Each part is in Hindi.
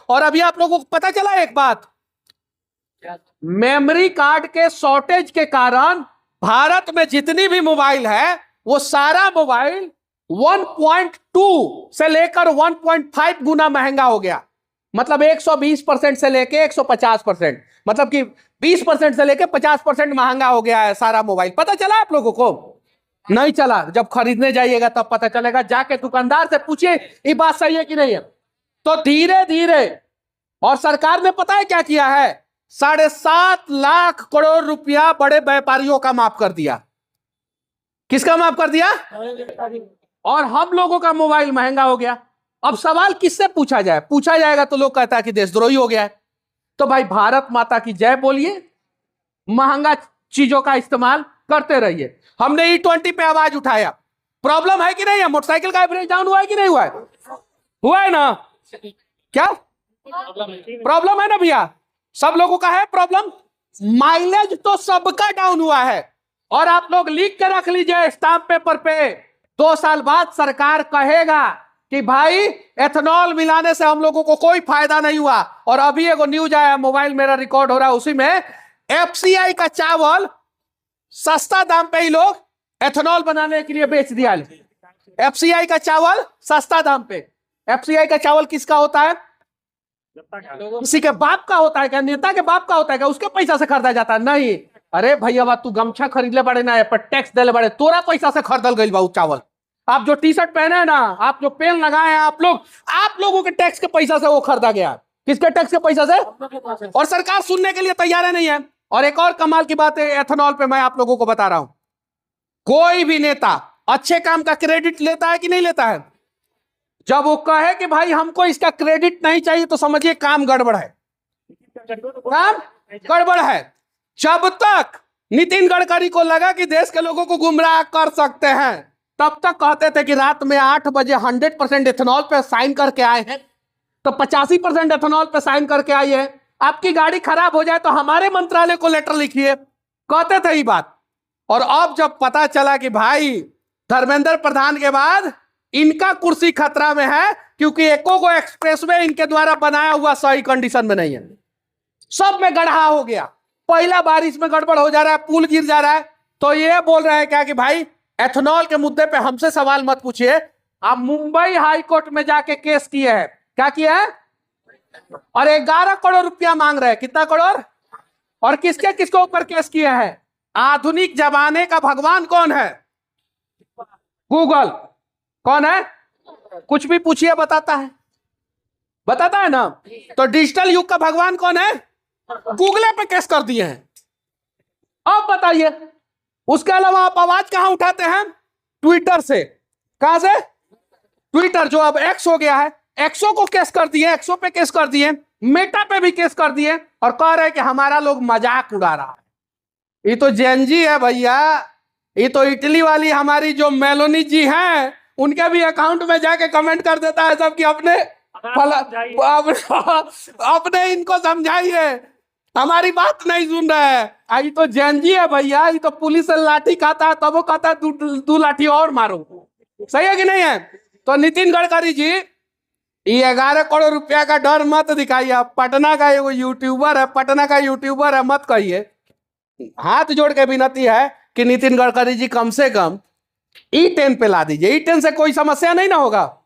और अभी आप लोगों को पता चला एक बात, मेमोरी कार्ड के शॉर्टेज के कारण भारत में जितनी भी मोबाइल है वो सारा मोबाइल 1.2 से लेकर 1.5 गुना महंगा हो गया। मतलब 120% से लेकर 150%, मतलब कि 20% से लेकर 50% महंगा हो गया है सारा मोबाइल। पता चला आप लोगों को? नहीं चला। जब खरीदने जाइएगा तब पता चलेगा, जाके दुकानदार से पूछिए ये बात सही है कि नहीं है। तो धीरे धीरे, और सरकार ने पता है क्या किया है, 7.5 लाख करोड़ रुपया बड़े व्यापारियों का माफ कर दिया। किसका माफ कर दिया? और हम लोगों का मोबाइल महंगा हो गया। अब सवाल किससे पूछा जाए? पूछा जाएगा तो लोग कहता है कि देशद्रोही हो गया है। तो भाई भारत माता की जय बोलिए, महंगा चीजों का इस्तेमाल करते रहिए। हमने E20 पे आवाज उठाया, प्रॉब्लम है कि नहीं है? मोटरसाइकिल का एवरेज डाउन हुआ है कि नहीं हुआ है? हुआ है ना? क्या प्रॉब्लम है ना भैया? सब लोगों का है प्रॉब्लम। माइलेज तो सबका डाउन हुआ है। और आप लोग लिख के रख लीजिए स्टाम्प पेपर पे, 2 साल बाद सरकार कहेगा कि भाई एथेनॉल मिलाने से हम लोगों को कोई फायदा नहीं हुआ। और अभी एगो न्यूज आया, मोबाइल मेरा रिकॉर्ड हो रहा है, उसी में FCI का चावल सस्ता दाम पे ही लोग एथेनॉल बनाने के लिए बेच दिया। FCI का चावल सस्ता दाम पे। FCI का चावल किसका होता है? किसी के बाप का होता है क्या? नेता के बाप का होता है क्या? उसके पैसा से खरीदा जाता है? नहीं। अरे भैया तू गमछा खरीद ले बड़े ना, पर टैक्स दे ले बड़े, तोरा पैसा से खरीदल गई बा चावल। आप जो टी-शर्ट पहने हैं ना, आप जो पेन लगाए हैं, आप लोगों के टैक्स के पैसा से वो खरीदा गया। किसके टैक्स के पैसा से? और सरकार सुनने के लिए तैयार नहीं है। और एक और कमाल की बात है एथेनॉल पे, मैं आप लोगों को बता रहा हूं, कोई भी नेता अच्छे काम का क्रेडिट लेता है कि नहीं लेता है? जब वो कहे कि भाई हमको इसका क्रेडिट नहीं चाहिए तो समझिए काम गड़बड़ है, काम गड़बड़ है। जब तक नितिन गडकरी को लगा कि देश के लोगों को गुमराह कर सकते हैं, तब तक कहते थे कि रात में 8 बजे 100% एथेनॉल पे साइन करके आए हैं, तो 85% एथेनॉल पे साइन करके आई है। आपकी गाड़ी खराब हो जाए तो हमारे मंत्रालय को लेटर लिखिए, कहते थे ये बात। और अब जब पता चला कि भाई धर्मेंद्र प्रधान के बाद इनका कुर्सी खतरा में है, क्योंकि एको को एक्सप्रेसवे इनके द्वारा बनाया हुआ सही कंडीशन में नहीं है, सब में गड्ढा हो गया। पहला बारिश में गड़बड़ हो जा रहा है, पुल गिर जा रहा है। तो ये बोल रहे हैं क्या कि भाई एथेनॉल के मुद्दे पे हमसे सवाल मत पूछिए। आप मुंबई हाई कोर्ट में जाके केस किए हैं, क्या किया है? और 11 करोड़ रुपया मांग रहे हैं। कितना करोड़? और किसके किसके ऊपर केस किए हैं? आधुनिक जमाने का भगवान कौन है? गूगल। कौन है? कुछ भी पूछिए बताता है, बताता है ना। तो डिजिटल युग का भगवान कौन है? गूगल पे केस कर दिए हैं। अब बताइए, उसके अलावा आप आवाज कहां उठाते हैं? ट्विटर से। कहां से? ट्विटर, जो अब एक्स हो गया है, एक्सो को केस कर दिए, एक्सो पे केस कर दिए, मेटा पे भी केस कर दिए, और कह रहे हैं कि हमारा लोग मजाक उड़ा रहा है। ये तो जेनजी है भैया। ये तो इटली वाली हमारी जो मेलोनी जी हैं, उनके भी अकाउंट में जाके कमेंट कर देता है सब कि अपने अपने इनको समझाइए, हमारी बात नहीं सुन रहा है। ये तो जेनजी है भैया। ये तो पुलिस से लाठी खाता है, तब वो कहता है दू लाठी और मारो। सही है कि नहीं है? तो नितिन गडकरी जी, ये 11 करोड़ रुपया का डर मत दिखाइए। आप पटना का वो यूट्यूबर है, पटना का यूट्यूबर है, मत कहिए। हाथ जोड़ के विनती है कि नितिन गडकरी जी कम से कम E10 पे ला दीजिए। E10 से कोई समस्या नहीं ना होगा,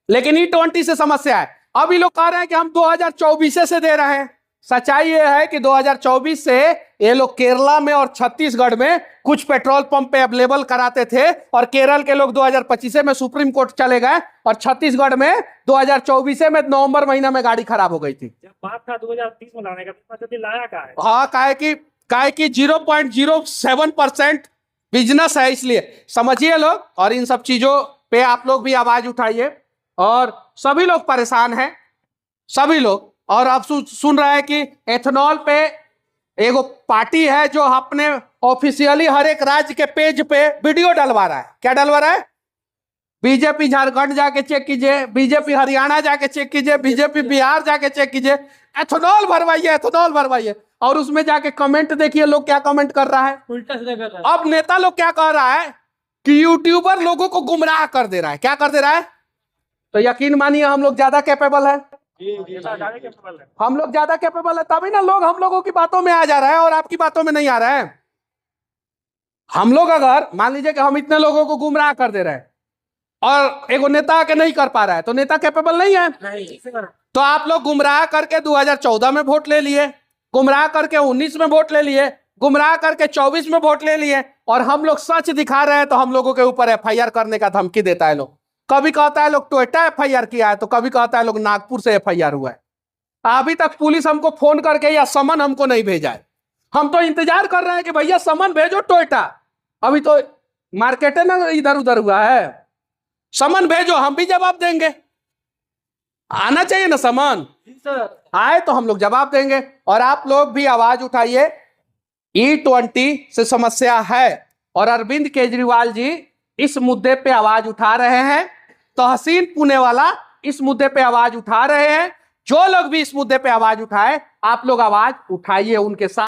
लेकिन E20 से समस्या है। अब ये लोग कह रहे हैं कि हम 2024 से दे रहे हैं। सच्चाई ये है कि 2024 से ये लोग केरला में और छत्तीसगढ़ में कुछ पेट्रोल पंप पे अवेलेबल कराते थे, और केरल के लोग 2025 में सुप्रीम कोर्ट चले गए, और छत्तीसगढ़ में 2024 में नवंबर महीना में गाड़ी खराब हो गई थी। बात था 2030 में लाने का, जल्दी लाया का है? हाँ, काहे कि 0.07% बिजनेस है, इसलिए समझिए लोग। और इन सब चीजों पे आप लोग भी आवाज उठाइए, और सभी लोग परेशान हैं, सभी लोग। और आप सुन रहे हैं कि एथेनॉल पे एगो पार्टी है जो अपने ऑफिशियली हर एक राज्य के पेज पे वीडियो डलवा रहा है। क्या डलवा रहा है? बीजेपी झारखंड जाके चेक कीजिए, बीजेपी हरियाणा जाके चेक कीजिए, बीजेपी बिहार जाके चेक कीजिए, एथेनॉल भरवाइए, एथेनॉल भरवाइए। और उसमें जाके कमेंट देखिए लोग क्या कमेंट कर रहा है, उल्टा सीधा कर रहा है। अब नेता लोग क्या कह रहा है कि यूट्यूबर लोगों को गुमराह कर दे रहा है। क्या कर दे रहा है? तो यकीन मानिए हम लोग ज्यादा कैपेबल है। नेता ज्यादा कैपेबल है। हम लोग ज्यादा कैपेबल है, तभी ना लोग हम लोगों की बातों में आ जा रहा है और आपकी बातों में नहीं आ रहा है। हम लोग अगर मान लीजिए कि हम इतने लोगों को गुमराह कर दे रहे हैं और एगो नेता आके नहीं कर पा रहा है, तो नेता कैपेबल नहीं है। तो आप लोग गुमराह करके 2014 में वोट ले लिए, गुमराह करके 19 में वोट ले लिए, गुमराह करके 24 में वोट ले लिए, और हम लोग सच दिखा रहे हैं तो हम लोगों के ऊपर एफआईआर करने का धमकी देता है लोग। कभी कहता है लोग टोयोटा एफआईआर किया है, तो कभी कहता है लोग नागपुर से एफआईआर हुआ है। अभी तक पुलिस हमको फोन करके या समन हमको नहीं भेजा है। हम तो इंतजार कर रहे हैं कि भैया समन भेजो टोयोटा, अभी तो मार्केट है ना इधर उधर हुआ है, समन भेजो हम भी जवाब देंगे। आना चाहिए ना समन, आए तो हम लोग जवाब देंगे। और आप लोग भी आवाज उठाइए, E20 से समस्या है और अरविंद केजरीवाल जी इस मुद्दे पे आवाज उठा रहे हैं, तहसीन पुणेवाला इस मुद्दे पे आवाज उठा रहे हैं। जो लोग भी इस मुद्दे पे आवाज उठाए, आप लोग आवाज उठाइए उनके साथ।